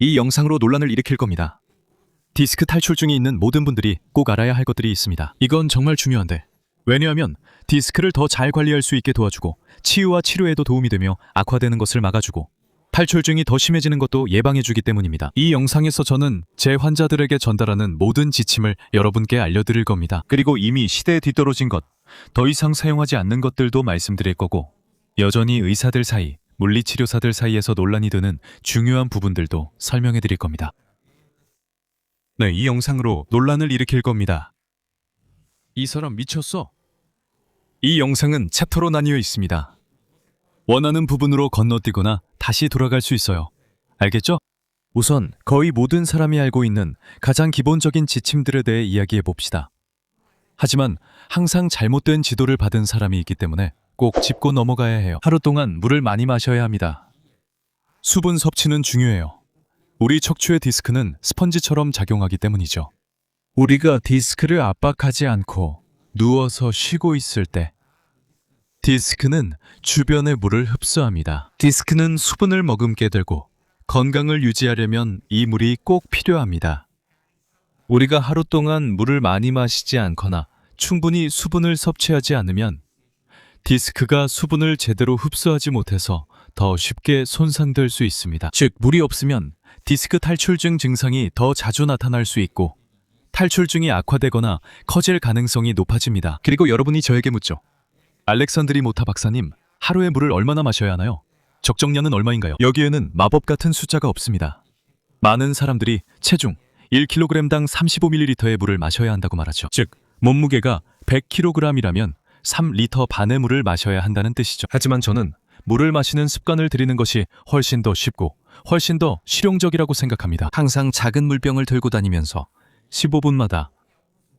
이 영상으로 논란을 일으킬 겁니다. 디스크 탈출증이 있는 모든 분들이 꼭 알아야 할 것들이 있습니다. 이건 정말 중요한데, 왜냐하면 디스크를 더 잘 관리할 수 있게 도와주고 치유와 치료에도 도움이 되며 악화되는 것을 막아주고 탈출증이 더 심해지는 것도 예방해주기 때문입니다. 이 영상에서 저는 제 환자들에게 전달하는 모든 지침을 여러분께 알려드릴 겁니다. 그리고 이미 시대에 뒤떨어진 것, 더 이상 사용하지 않는 것들도 말씀드릴 거고, 여전히 의사들 사이, 물리치료사들 사이에서 논란이 드는 중요한 부분들도 설명해 드릴 겁니다. 네, 이 영상으로 논란을 일으킬 겁니다. 이 사람 미쳤어? 이 영상은 챕터로 나뉘어 있습니다. 원하는 부분으로 건너뛰거나 다시 돌아갈 수 있어요. 알겠죠? 우선 거의 모든 사람이 알고 있는 가장 기본적인 지침들에 대해 이야기해 봅시다. 하지만 항상 잘못된 지도를 받은 사람이 있기 때문에 꼭 짚고 넘어가야 해요. 하루 동안 물을 많이 마셔야 합니다. 수분 섭취는 중요해요. 우리 척추의 디스크는 스펀지처럼 작용하기 때문이죠. 우리가 디스크를 압박하지 않고 누워서 쉬고 있을 때 디스크는 주변의 물을 흡수합니다. 디스크는 수분을 머금게 되고 건강을 유지하려면 이 물이 꼭 필요합니다. 우리가 하루 동안 물을 많이 마시지 않거나 충분히 수분을 섭취하지 않으면 디스크가 수분을 제대로 흡수하지 못해서 더 쉽게 손상될 수 있습니다. 즉, 물이 없으면 디스크 탈출증 증상이 더 자주 나타날 수 있고 탈출증이 악화되거나 커질 가능성이 높아집니다. 그리고 여러분이 저에게 묻죠. 알렉산드리 모타 박사님, 하루에 물을 얼마나 마셔야 하나요? 적정량은 얼마인가요? 여기에는 마법 같은 숫자가 없습니다. 많은 사람들이 체중 1kg당 35ml의 물을 마셔야 한다고 말하죠. 즉, 몸무게가 100kg이라면 3리터 반의 물을 마셔야 한다는 뜻이죠. 하지만 저는 물을 마시는 습관을 들이는 것이 훨씬 더 쉽고 훨씬 더 실용적이라고 생각합니다. 항상 작은 물병을 들고 다니면서 15분마다,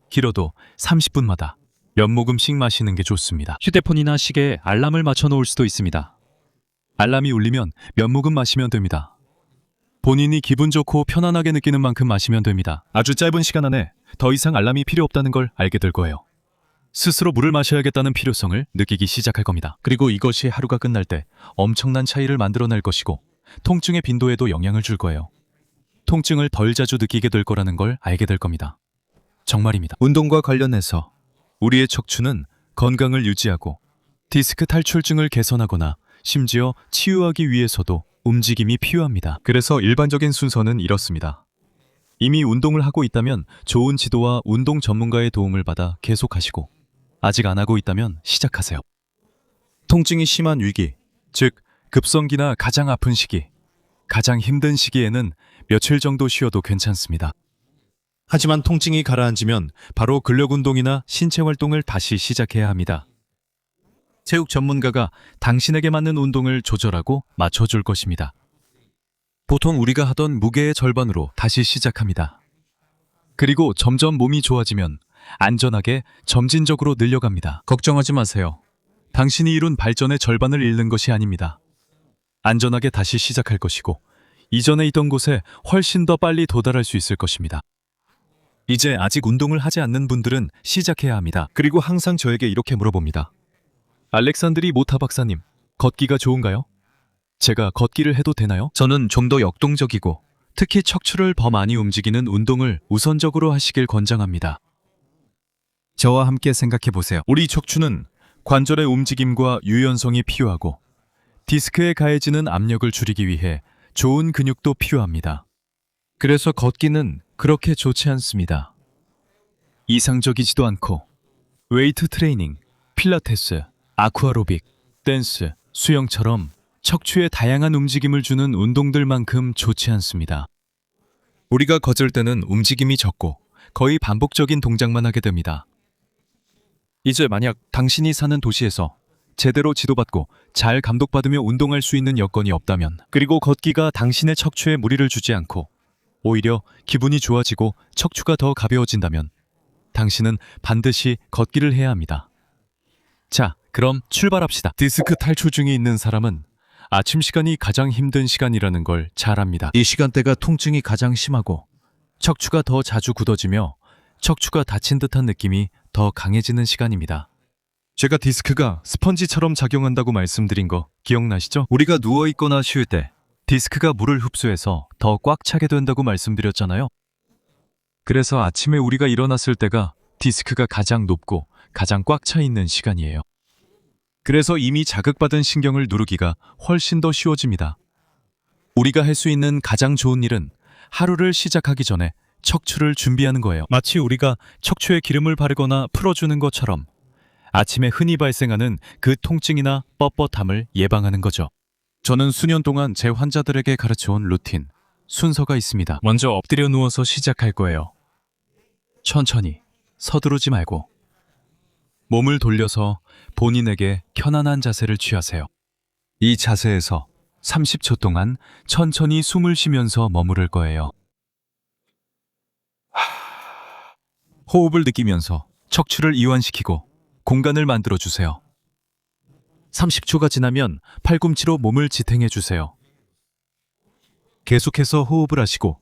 길어도 30분마다 몇 모금씩 마시는 게 좋습니다. 휴대폰이나 시계에 알람을 맞춰 놓을 수도 있습니다. 알람이 울리면 몇 모금 마시면 됩니다. 본인이 기분 좋고 편안하게 느끼는 만큼 마시면 됩니다. 아주 짧은 시간 안에 더 이상 알람이 필요 없다는 걸 알게 될 거예요. 스스로 물을 마셔야겠다는 필요성을 느끼기 시작할 겁니다. 그리고 이것이 하루가 끝날 때 엄청난 차이를 만들어낼 것이고 통증의 빈도에도 영향을 줄 거예요. 통증을 덜 자주 느끼게 될 거라는 걸 알게 될 겁니다. 정말입니다. 운동과 관련해서 우리의 척추는 건강을 유지하고 디스크 탈출증을 개선하거나 심지어 치유하기 위해서도 움직임이 필요합니다. 그래서 일반적인 순서는 이렇습니다. 이미 운동을 하고 있다면 좋은 지도와 운동 전문가의 도움을 받아 계속하시고, 아직 안 하고 있다면 시작하세요. 통증이 심한 위기, 즉 급성기나 가장 아픈 시기, 가장 힘든 시기에는 며칠 정도 쉬어도 괜찮습니다. 하지만 통증이 가라앉으면 바로 근력 운동이나 신체 활동을 다시 시작해야 합니다. 체육 전문가가 당신에게 맞는 운동을 조절하고 맞춰줄 것입니다. 보통 우리가 하던 무게의 절반으로 다시 시작합니다. 그리고 점점 몸이 좋아지면 안전하게 점진적으로 늘려갑니다. 걱정하지 마세요. 당신이 이룬 발전의 절반을 잃는 것이 아닙니다. 안전하게 다시 시작할 것이고 이전에 있던 곳에 훨씬 더 빨리 도달할 수 있을 것입니다. 이제 아직 운동을 하지 않는 분들은 시작해야 합니다. 그리고 항상 저에게 이렇게 물어봅니다. 알렉산드리 모타 박사님, 걷기가 좋은가요? 제가 걷기를 해도 되나요? 저는 좀 더 역동적이고 특히 척추를 더 많이 움직이는 운동을 우선적으로 하시길 권장합니다. 저와 함께 생각해 보세요. 우리 척추는 관절의 움직임과 유연성이 필요하고 디스크에 가해지는 압력을 줄이기 위해 좋은 근육도 필요합니다. 그래서 걷기는 그렇게 좋지 않습니다. 이상적이지도 않고 웨이트 트레이닝, 필라테스, 아쿠아로빅, 댄스, 수영처럼 척추에 다양한 움직임을 주는 운동들만큼 좋지 않습니다. 우리가 걷을 때는 움직임이 적고 거의 반복적인 동작만 하게 됩니다. 이제 만약 당신이 사는 도시에서 제대로 지도받고 잘 감독받으며 운동할 수 있는 여건이 없다면, 그리고 걷기가 당신의 척추에 무리를 주지 않고 오히려 기분이 좋아지고 척추가 더 가벼워진다면 당신은 반드시 걷기를 해야 합니다. 자, 그럼 출발합시다. 디스크 탈출증이 있는 사람은 아침 시간이 가장 힘든 시간이라는 걸 잘 압니다. 이 시간대가 통증이 가장 심하고 척추가 더 자주 굳어지며 척추가 다친 듯한 느낌이 더 강해지는 시간입니다. 제가 디스크가 스펀지처럼 작용한다고 말씀드린 거 기억나시죠? 우리가 누워있거나 쉴 때 디스크가 물을 흡수해서 더 꽉 차게 된다고 말씀드렸잖아요. 그래서 아침에 우리가 일어났을 때가 디스크가 가장 높고 가장 꽉 차 있는 시간이에요. 그래서 이미 자극받은 신경을 누르기가 훨씬 더 쉬워집니다. 우리가 할 수 있는 가장 좋은 일은 하루를 시작하기 전에 척추를 준비하는 거예요. 마치 우리가 척추에 기름을 바르거나 풀어주는 것처럼 아침에 흔히 발생하는 그 통증이나 뻣뻣함을 예방하는 거죠. 저는 수년 동안 제 환자들에게 가르쳐온 루틴, 순서가 있습니다. 먼저 엎드려 누워서 시작할 거예요. 천천히, 서두르지 말고. 몸을 돌려서 본인에게 편안한 자세를 취하세요. 이 자세에서 30초 동안 천천히 숨을 쉬면서 머무를 거예요. 호흡을 느끼면서 척추를 이완시키고 공간을 만들어 주세요. 30초가 지나면 팔꿈치로 몸을 지탱해 주세요. 계속해서 호흡을 하시고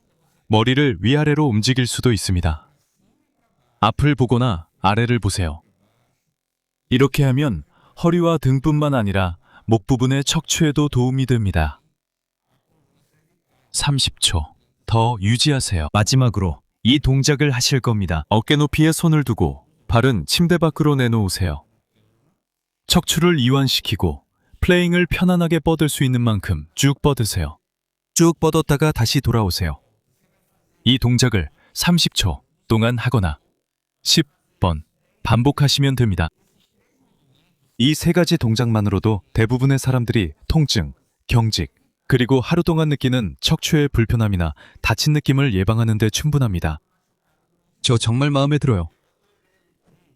머리를 위아래로 움직일 수도 있습니다. 앞을 보거나 아래를 보세요. 이렇게 하면 허리와 등뿐만 아니라 목 부분의 척추에도 도움이 됩니다. 30초 더 유지하세요. 마지막으로 이 동작을 하실 겁니다. 어깨 높이에 손을 두고 발은 침대 밖으로 내놓으세요. 척추를 이완시키고 플레잉을 편안하게 뻗을 수 있는 만큼 쭉 뻗으세요. 쭉 뻗었다가 다시 돌아오세요. 이 동작을 30초 동안 하거나 10번 반복하시면 됩니다. 이 세 가지 동작만으로도 대부분의 사람들이 통증, 경직, 그리고 하루 동안 느끼는 척추의 불편함이나 다친 느낌을 예방하는 데 충분합니다. 저 정말 마음에 들어요.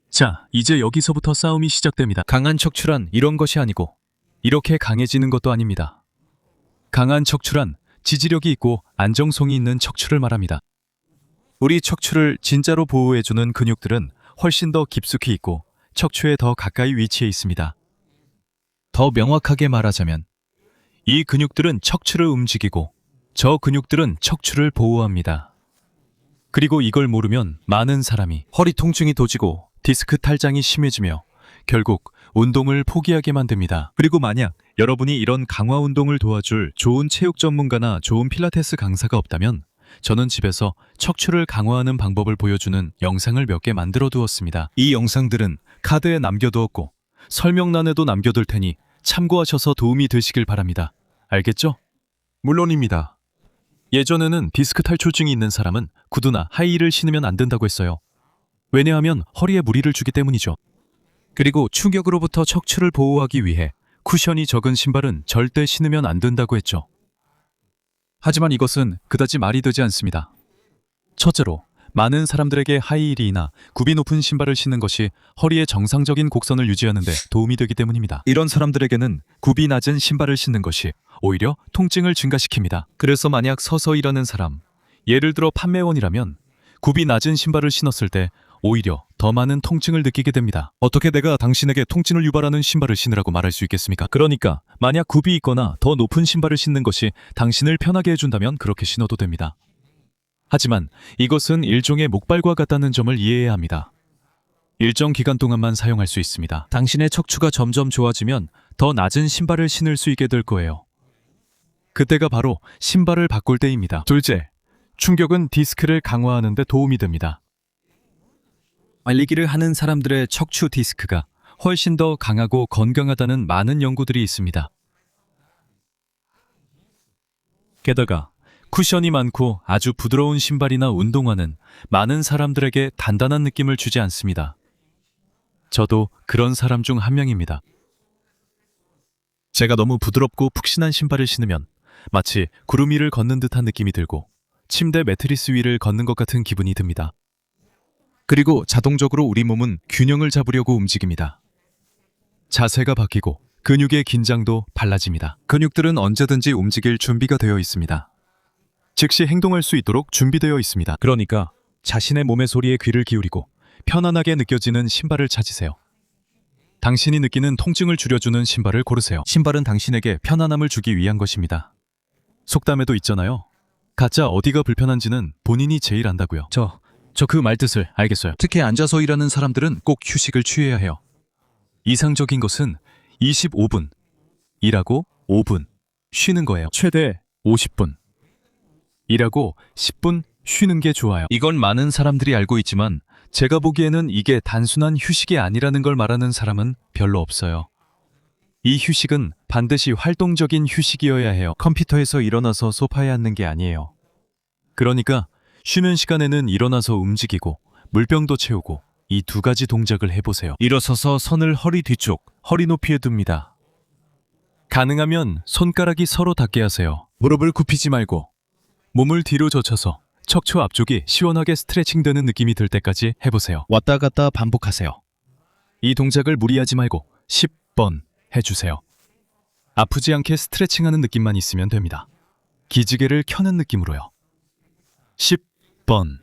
자, 이제 여기서부터 싸움이 시작됩니다. 강한 척추란 이런 것이 아니고 이렇게 강해지는 것도 아닙니다. 강한 척추란 지지력이 있고 안정성이 있는 척추를 말합니다. 우리 척추를 진짜로 보호해주는 근육들은 훨씬 더 깊숙이 있고 척추에 더 가까이 위치해 있습니다. 더 명확하게 말하자면 이 근육들은 척추를 움직이고 저 근육들은 척추를 보호합니다. 그리고 이걸 모르면 많은 사람이 허리 통증이 도지고 디스크 탈장이 심해지며 결국 운동을 포기하게 만듭니다. 그리고 만약 여러분이 이런 강화 운동을 도와줄 좋은 체육 전문가나 좋은 필라테스 강사가 없다면 저는 집에서 척추를 강화하는 방법을 보여주는 영상을 몇 개 만들어 두었습니다. 이 영상들은 카드에 남겨두었고 설명란에도 남겨둘 테니 참고하셔서 도움이 되시길 바랍니다. 알겠죠? 물론입니다. 예전에는 디스크 탈출증이 있는 사람은 구두나 하이힐을 신으면 안 된다고 했어요. 왜냐하면 허리에 무리를 주기 때문이죠. 그리고 충격으로부터 척추를 보호하기 위해 쿠션이 적은 신발은 절대 신으면 안 된다고 했죠. 하지만 이것은 그다지 말이 되지 않습니다. 첫째로, 많은 사람들에게 하이힐이나 굽이 높은 신발을 신는 것이 허리의 정상적인 곡선을 유지하는 데 도움이 되기 때문입니다. 이런 사람들에게는 굽이 낮은 신발을 신는 것이 오히려 통증을 증가시킵니다. 그래서 만약 서서 일하는 사람, 예를 들어 판매원이라면 굽이 낮은 신발을 신었을 때 오히려 더 많은 통증을 느끼게 됩니다. 어떻게 내가 당신에게 통증을 유발하는 신발을 신으라고 말할 수 있겠습니까? 그러니까 만약 굽이 있거나 더 높은 신발을 신는 것이 당신을 편하게 해준다면 그렇게 신어도 됩니다. 하지만 이것은 일종의 목발과 같다는 점을 이해해야 합니다. 일정 기간 동안만 사용할 수 있습니다. 당신의 척추가 점점 좋아지면 더 낮은 신발을 신을 수 있게 될 거예요. 그때가 바로 신발을 바꿀 때입니다. 둘째, 충격은 디스크를 강화하는 데 도움이 됩니다. 달리기를 하는 사람들의 척추 디스크가 훨씬 더 강하고 건강하다는 많은 연구들이 있습니다. 게다가 쿠션이 많고 아주 부드러운 신발이나 운동화는 많은 사람들에게 단단한 느낌을 주지 않습니다. 저도 그런 사람 중 한 명입니다. 제가 너무 부드럽고 푹신한 신발을 신으면 마치 구름 위를 걷는 듯한 느낌이 들고 침대 매트리스 위를 걷는 것 같은 기분이 듭니다. 그리고 자동적으로 우리 몸은 균형을 잡으려고 움직입니다. 자세가 바뀌고 근육의 긴장도 달라집니다. 근육들은 언제든지 움직일 준비가 되어 있습니다. 즉시 행동할 수 있도록 준비되어 있습니다. 그러니까 자신의 몸의 소리에 귀를 기울이고 편안하게 느껴지는 신발을 찾으세요. 당신이 느끼는 통증을 줄여주는 신발을 고르세요. 신발은 당신에게 편안함을 주기 위한 것입니다. 속담에도 있잖아요. 가짜 어디가 불편한지는 본인이 제일 안다고요. 저 그 말뜻을 알겠어요. 특히 앉아서 일하는 사람들은 꼭 휴식을 취해야 해요. 이상적인 것은 25분 일하고 5분 쉬는 거예요. 최대 50분. 일하고 10분 쉬는 게 좋아요. 이건 많은 사람들이 알고 있지만 제가 보기에는 이게 단순한 휴식이 아니라는 걸 말하는 사람은 별로 없어요. 이 휴식은 반드시 활동적인 휴식이어야 해요. 컴퓨터에서 일어나서 소파에 앉는 게 아니에요. 그러니까 쉬는 시간에는 일어나서 움직이고 물병도 채우고 이 두 가지 동작을 해보세요. 일어서서 손을 허리 뒤쪽, 허리 높이에 둡니다. 가능하면 손가락이 서로 닿게 하세요. 무릎을 굽히지 말고 몸을 뒤로 젖혀서 척추 앞쪽이 시원하게 스트레칭되는 느낌이 들 때까지 해보세요. 왔다 갔다 반복하세요. 이 동작을 무리하지 말고 10번 해주세요. 아프지 않게 스트레칭하는 느낌만 있으면 됩니다. 기지개를 켜는 느낌으로요. 10번.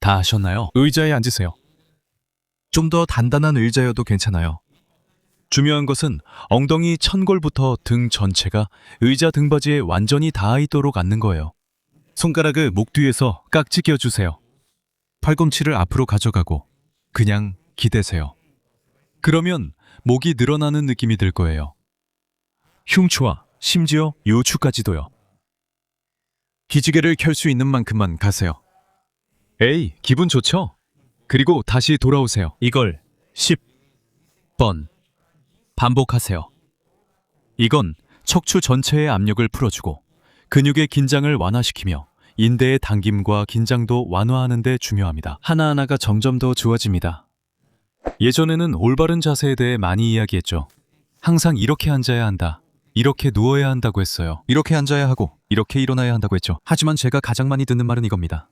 다 하셨나요? 의자에 앉으세요. 좀 더 단단한 의자여도 괜찮아요. 중요한 것은 엉덩이 천골부터 등 전체가 의자 등받이에 완전히 닿아 있도록 앉는 거예요. 손가락을 목 뒤에서 깍지 껴주세요. 팔꿈치를 앞으로 가져가고 그냥 기대세요. 그러면 목이 늘어나는 느낌이 들 거예요. 흉추와 심지어 요추까지도요. 기지개를 켤 수 있는 만큼만 가세요. 에이, 기분 좋죠? 그리고 다시 돌아오세요. 이걸 10번 반복하세요. 이건 척추 전체의 압력을 풀어주고 근육의 긴장을 완화시키며 인대의 당김과 긴장도 완화하는 데 중요합니다. 하나하나가 점점 더 좋아집니다. 예전에는 올바른 자세에 대해 많이 이야기했죠. 항상 이렇게 앉아야 한다, 이렇게 누워야 한다고 했어요. 이렇게 앉아야 하고 이렇게 일어나야 한다고 했죠. 하지만 제가 가장 많이 듣는 말은 이겁니다.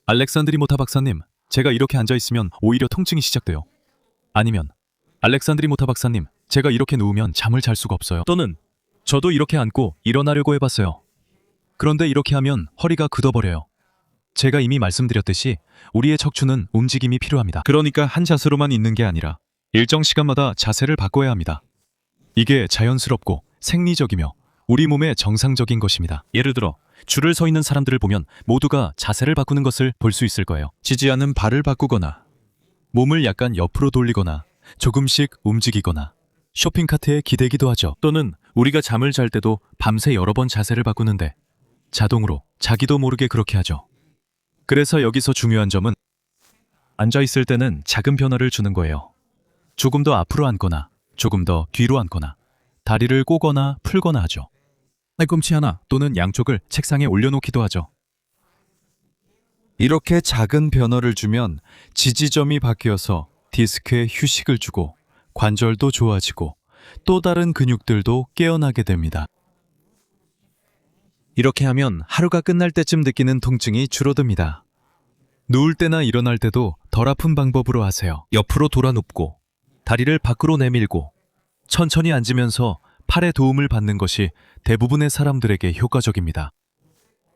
알렉산드리 모타 박사님, 제가 이렇게 앉아있으면 오히려 통증이 시작돼요. 아니면 알렉산드리 모타 박사님, 제가 이렇게 누우면 잠을 잘 수가 없어요. 또는 저도 이렇게 앉고 일어나려고 해봤어요. 그런데 이렇게 하면 허리가 굳어버려요. 제가 이미 말씀드렸듯이 우리의 척추는 움직임이 필요합니다. 그러니까 한 자세로만 있는 게 아니라 일정 시간마다 자세를 바꿔야 합니다. 이게 자연스럽고 생리적이며 우리 몸의 정상적인 것입니다. 예를 들어 줄을 서 있는 사람들을 보면 모두가 자세를 바꾸는 것을 볼 수 있을 거예요. 지지하는 발을 바꾸거나 몸을 약간 옆으로 돌리거나 조금씩 움직이거나 쇼핑카트에 기대기도 하죠. 또는 우리가 잠을 잘 때도 밤새 여러 번 자세를 바꾸는데 자동으로 자기도 모르게 그렇게 하죠. 그래서 여기서 중요한 점은 앉아있을 때는 작은 변화를 주는 거예요. 조금 더 앞으로 앉거나 조금 더 뒤로 앉거나 다리를 꼬거나 풀거나 하죠. 팔꿈치 하나 또는 양쪽을 책상에 올려놓기도 하죠. 이렇게 작은 변화를 주면 지지점이 바뀌어서 디스크에 휴식을 주고 관절도 좋아지고 또 다른 근육들도 깨어나게 됩니다. 이렇게 하면 하루가 끝날 때쯤 느끼는 통증이 줄어듭니다. 누울 때나 일어날 때도 덜 아픈 방법으로 하세요. 옆으로 돌아 눕고 다리를 밖으로 내밀고 천천히 앉으면서 팔에 도움을 받는 것이 대부분의 사람들에게 효과적입니다.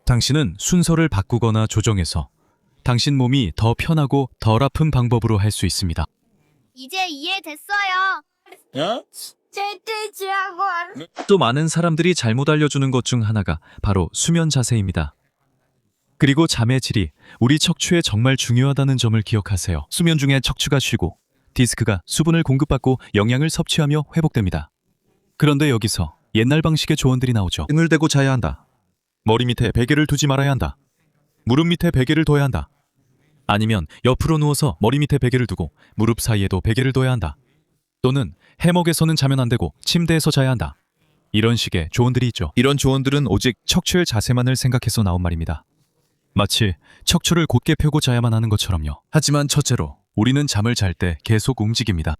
당신은 순서를 바꾸거나 조정해서 당신 몸이 더 편하고 덜 아픈 방법으로 할 수 있습니다. 이제 이해됐어요. 절대 지하고 안. 또 많은 사람들이 잘못 알려주는 것 중 하나가 바로 수면 자세입니다. 그리고 잠의 질이 우리 척추에 정말 중요하다는 점을 기억하세요. 수면 중에 척추가 쉬고 디스크가 수분을 공급받고 영양을 섭취하며 회복됩니다. 그런데 여기서 옛날 방식의 조언들이 나오죠. 등을 대고 자야 한다. 머리 밑에 베개를 두지 말아야 한다. 무릎 밑에 베개를 둬야 한다. 아니면 옆으로 누워서 머리 밑에 베개를 두고 무릎 사이에도 베개를 둬야 한다. 또는 해먹에서는 자면 안 되고 침대에서 자야 한다. 이런 식의 조언들이 있죠. 이런 조언들은 오직 척추의 자세만을 생각해서 나온 말입니다. 마치 척추를 곧게 펴고 자야만 하는 것처럼요. 하지만 첫째로 우리는 잠을 잘 때 계속 움직입니다.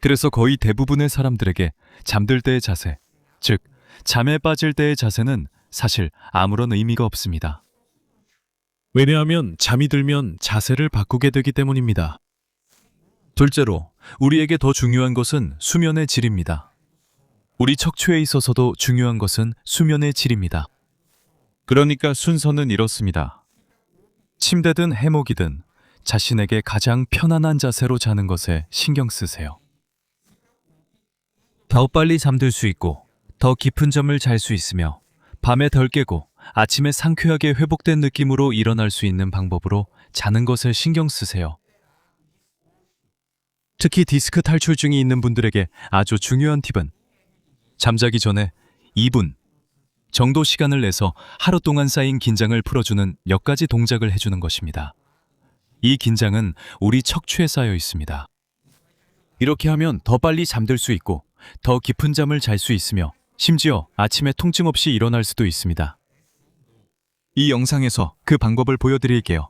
그래서 거의 대부분의 사람들에게 잠들 때의 자세, 즉 잠에 빠질 때의 자세는 사실 아무런 의미가 없습니다. 왜냐하면 잠이 들면 자세를 바꾸게 되기 때문입니다. 둘째로 우리에게 더 중요한 것은 수면의 질입니다. 우리 척추에 있어서도 중요한 것은 수면의 질입니다. 그러니까 순서는 이렇습니다. 침대든 해먹이든 자신에게 가장 편안한 자세로 자는 것에 신경 쓰세요. 더 빨리 잠들 수 있고 더 깊은 잠을 잘 수 있으며 밤에 덜 깨고 아침에 상쾌하게 회복된 느낌으로 일어날 수 있는 방법으로 자는 것을 신경 쓰세요. 특히 디스크 탈출증이 있는 분들에게 아주 중요한 팁은 잠자기 전에 2분, 정도 시간을 내서 하루 동안 쌓인 긴장을 풀어주는 몇 가지 동작을 해주는 것입니다. 이 긴장은 우리 척추에 쌓여 있습니다. 이렇게 하면 더 빨리 잠들 수 있고 더 깊은 잠을 잘 수 있으며 심지어 아침에 통증 없이 일어날 수도 있습니다. 이 영상에서 그 방법을 보여드릴게요.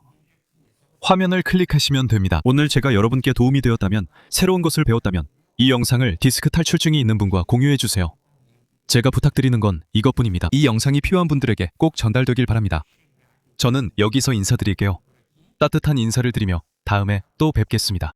화면을 클릭하시면 됩니다. 오늘 제가 여러분께 도움이 되었다면, 새로운 것을 배웠다면 이 영상을 디스크 탈출증이 있는 분과 공유해주세요. 제가 부탁드리는 건 이것뿐입니다. 이 영상이 필요한 분들에게 꼭 전달되길 바랍니다. 저는 여기서 인사드릴게요. 따뜻한 인사를 드리며 다음에 또 뵙겠습니다.